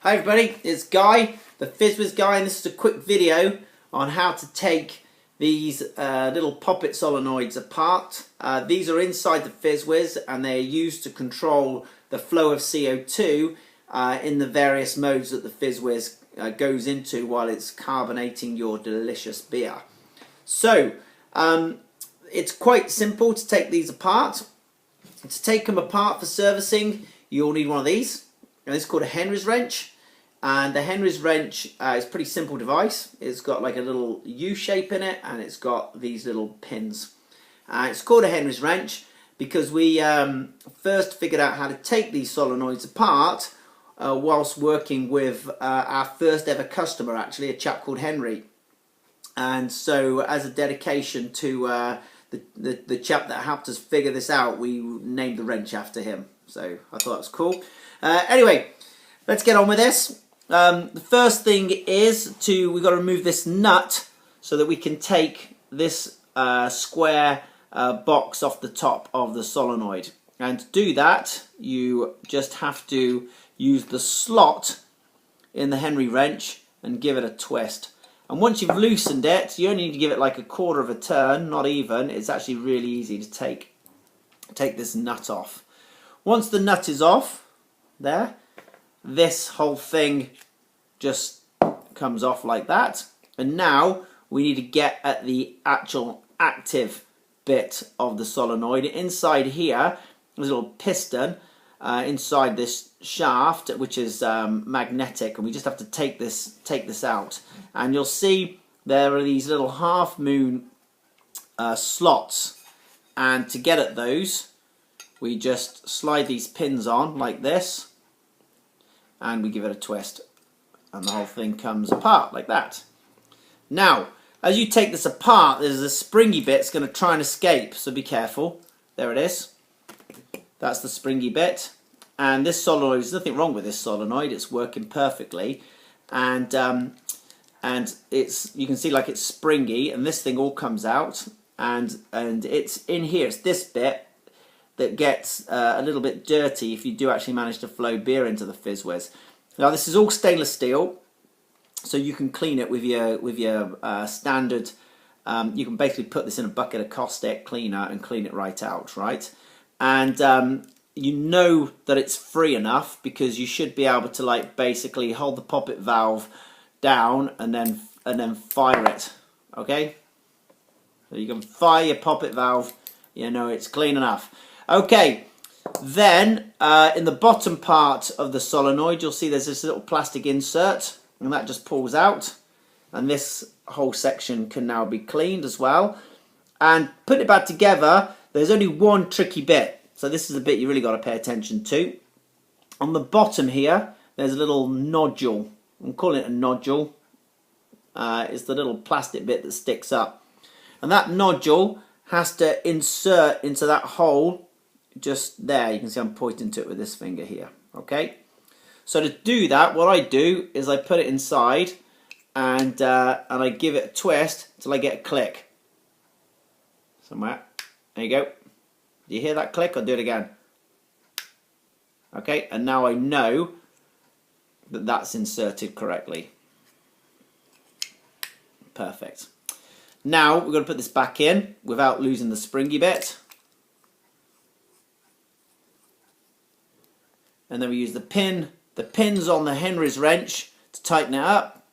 Hi everybody, it's Guy, the FizzWizz guy, and this is a quick video on how to take these little poppet solenoids apart. These are inside the FizzWizz and they are used to control the flow of CO2 in the various modes that the FizzWizz goes into while it's carbonating your delicious beer. So, it's quite simple to take these apart. To take them apart for servicing, you'll need one of these. And this is called a Henry's wrench. And the Henry's wrench is a pretty simple device. It's got like a little U shape in it and it's got these little pins. It's called a Henry's wrench because we first figured out how to take these solenoids apart whilst working with our first ever customer, actually, a chap called Henry. And so as a dedication to the chap that helped us figure this out, we named the wrench after him. So I thought that was cool. Anyway, let's get on with this. The first thing is we've got to remove this nut so that we can take this square box off the top of the solenoid. And to do that, you just have to use the slot in the Henry wrench and give it a twist. And once you've loosened it, you only need to give it like a quarter of a turn, not even. It's actually really easy to take this nut off. Once the nut is off, there, this whole thing just comes off like that. And now we need to get at the actual active bit of the solenoid. Inside here, there's a little piston inside this shaft, which is magnetic, and we just have to take this out. And you'll see there are these little half moon slots, and to get at those, we just slide these pins on like this, and we give it a twist, and the whole thing comes apart like that. Now, as you take this apart, there's a springy bit that's going to try and escape, so be careful. There it is. That's the springy bit. And this solenoid, there's nothing wrong with this solenoid, it's working perfectly. And it's, you can see like it's springy, and this thing all comes out, and it's in here, it's this bit that gets a little bit dirty if you do actually manage to flow beer into the FizzWizz. Now this is all stainless steel, so you can clean it with your standard. You can basically put this in a bucket of caustic cleaner and clean it right out, right? And you know that it's free enough because you should be able to like basically hold the poppet valve down and then fire it. Okay, so you can fire your poppet valve. You know it's clean enough. Okay, then in the bottom part of the solenoid, you'll see there's this little plastic insert, and that just pulls out, and this whole section can now be cleaned as well. And putting it back together, there's only one tricky bit, so this is a bit you really got to pay attention to. On the bottom here, there's a little nodule. I'm calling it a nodule. It's the little plastic bit that sticks up, and that nodule has to insert into that hole just there. You can see I'm pointing to it with this finger here. Okay, so to do that, what I do is I put it inside and I give it a twist until I get a click somewhere. There you go. Do you hear that click? I'll do it again. Okay, and now I know that that's inserted correctly. Perfect. Now we're going to put this back in without losing the springy bit. And then we use the pins on the Henry's wrench to tighten it up.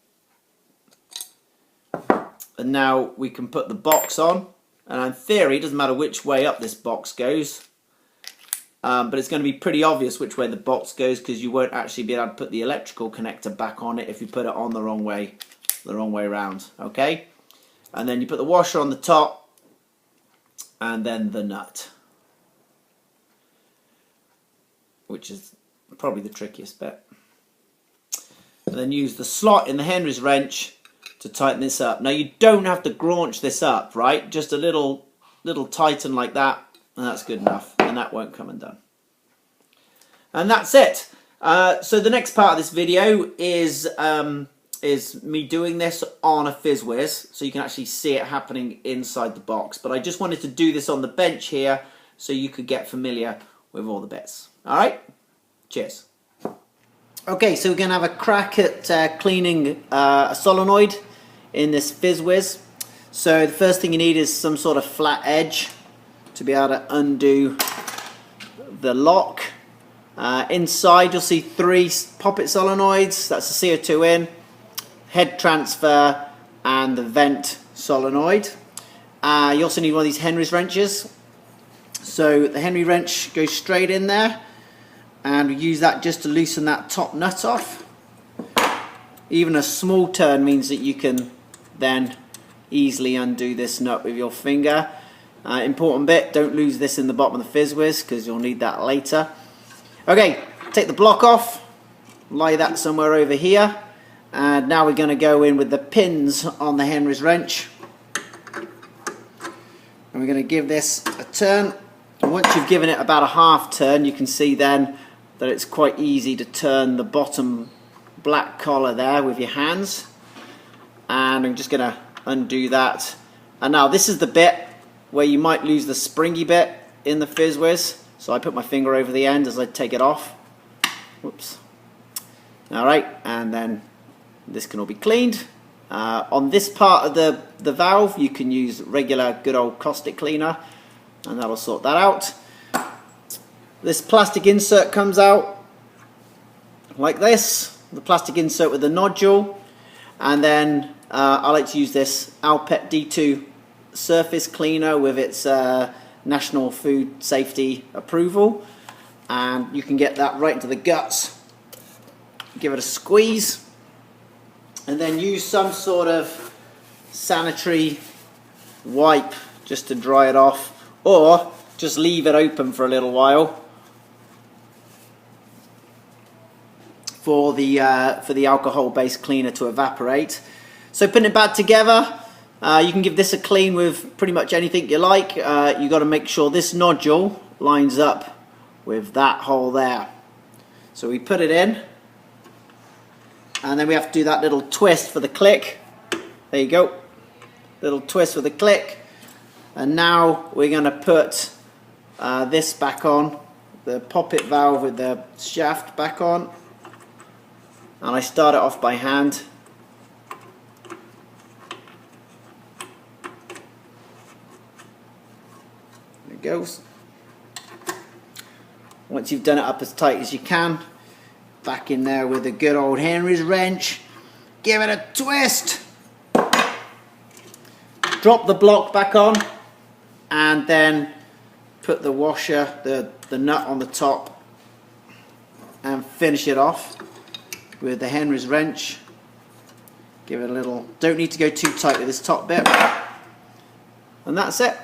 And now we can put the box on. And in theory, it doesn't matter which way up this box goes. But it's going to be pretty obvious which way the box goes because you won't actually be able to put the electrical connector back on it if you put it on the wrong way around. Okay? And then you put the washer on the top and then the nut, which is probably the trickiest bit. And then use the slot in the Henry's wrench to tighten this up. Now you don't have to graunch this up, right? Just a little tighten like that, and that's good enough, and that won't come undone. And that's it. So the next part of this video is me doing this on a FizzWizz, so you can actually see it happening inside the box. But I just wanted to do this on the bench here so you could get familiar with all the bits. All right? Cheers. Okay, so we're going to have a crack at cleaning a solenoid in this FizzWizz. So the first thing you need is some sort of flat edge to be able to undo the lock. Inside you'll see 3 poppet solenoids, that's the CO2 in, head transfer and the vent solenoid. You also need one of these Henry's wrenches. So the Henry wrench goes straight in there, and we use that just to loosen that top nut off. Even a small turn means that you can then easily undo this nut with your finger. Important bit, don't lose this in the bottom of the FizzWizz because you'll need that later. Okay, take the block off, lie that somewhere over here, and now we're going to go in with the pins on the Henry's wrench. And we're going to give this a turn. And once you've given it about a half turn, you can see then that it's quite easy to turn the bottom black collar there with your hands. And I'm just going to undo that. And now this is the bit where you might lose the springy bit in the FizzWizz. So I put my finger over the end as I take it off. Whoops. Alright, and then this can all be cleaned. On this part of the valve you can use regular good old caustic cleaner, and that'll sort that out. This plastic insert comes out like this, the plastic insert with the nodule, and then I like to use this Alpet D2 surface cleaner with its National Food Safety approval, and you can get that right into the guts. Give it a squeeze, and then use some sort of sanitary wipe just to dry it off, or just leave it open for a little while for the alcohol-based cleaner to evaporate. So putting it back together, you can give this a clean with pretty much anything you like. You got to make sure this nodule lines up with that hole there. So we put it in, and then we have to do that little twist for the click. There you go, little twist for the click. And now we're going to put this back on, the poppet valve with the shaft back on, and I start it off by hand. There it goes. Once you've done it up as tight as you can, back in there with a good old Henry's wrench, give it a twist, drop the block back on, and then put the washer, the nut on the top, and finish it off with the Henry's wrench. Give it a little, don't need to go too tight with this top bit, and that's it.